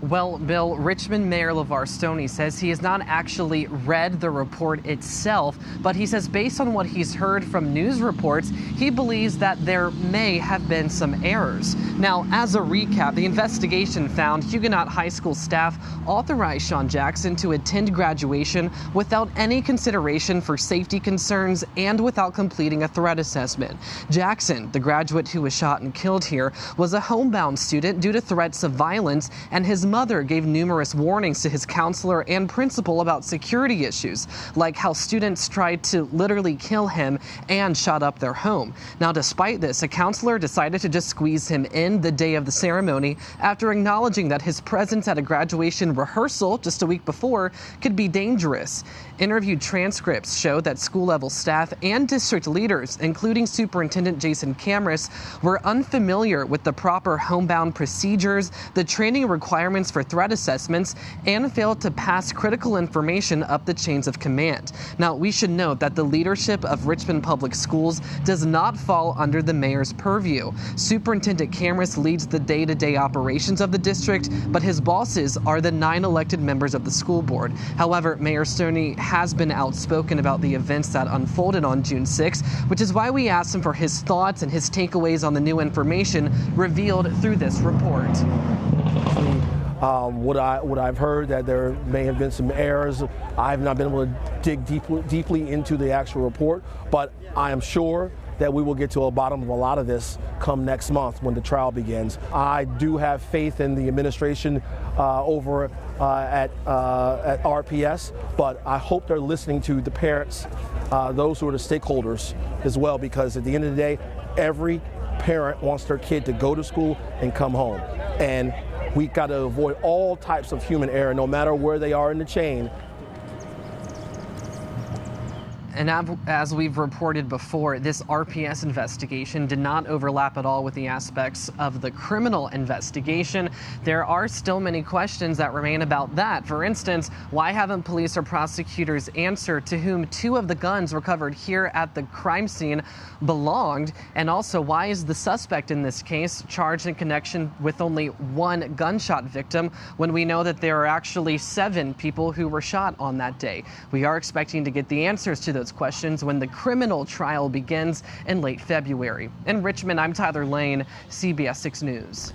Well, Bill, Richmond Mayor Levar Stoney says he has not actually read the report itself, but he says based on what he's heard from news reports, he believes that there may have been some errors. Now, as a recap, the investigation found Huguenot High School staff authorized Sean Jackson to attend graduation without any consideration for safety concerns and without completing a threat assessment. Jackson, the graduate who was shot and killed here, was a homebound student due to threats of violence, and his mother gave numerous warnings to his counselor and principal about security issues, like how students tried to literally kill him and shot up their home. Now, despite this, a counselor decided to just squeeze him in the day of the ceremony after acknowledging that his presence at a graduation rehearsal just a week before could be dangerous. Interview transcripts show that school-level staff and district leaders, including Superintendent Jason Camrus, were unfamiliar with the proper homebound procedures, the training requirements for threat assessments, and failed to pass critical information up the chains of command. Now, we should note that the leadership of Richmond Public Schools does not fall under the mayor's purview. Superintendent Camrus leads the day-to-day operations of the district, but his bosses are the 9 elected members of the school board. However, Mayor Stoney has been outspoken about the events that unfolded on June 6th, which is why we asked him for his thoughts and his takeaways on the new information revealed through this report. What I've heard that there may have been some errors. I have not been able to dig deeply into the actual report, but I am sure that we will get to the bottom of a lot of this come next month when the trial begins. I do have faith in the administration over at RPS, but I hope they're listening to the parents, those who are the stakeholders as well, because at the end of the day, every parent wants their kid to go to school and come home. And we got to avoid all types of human error, no matter where they are in the chain. And as we've reported before, this RPS investigation did not overlap at all with the aspects of the criminal investigation. There are still many questions that remain about that. For instance, why haven't police or prosecutors answered to whom 2 of the guns recovered here at the crime scene belonged? And also, why is the suspect in this case charged in connection with only 1 gunshot victim when we know that there are actually 7 people who were shot on that day? We are expecting to get the answers to those questions when the criminal trial begins in late February. In Richmond, I'm Tyler Lane, CBS 6 News.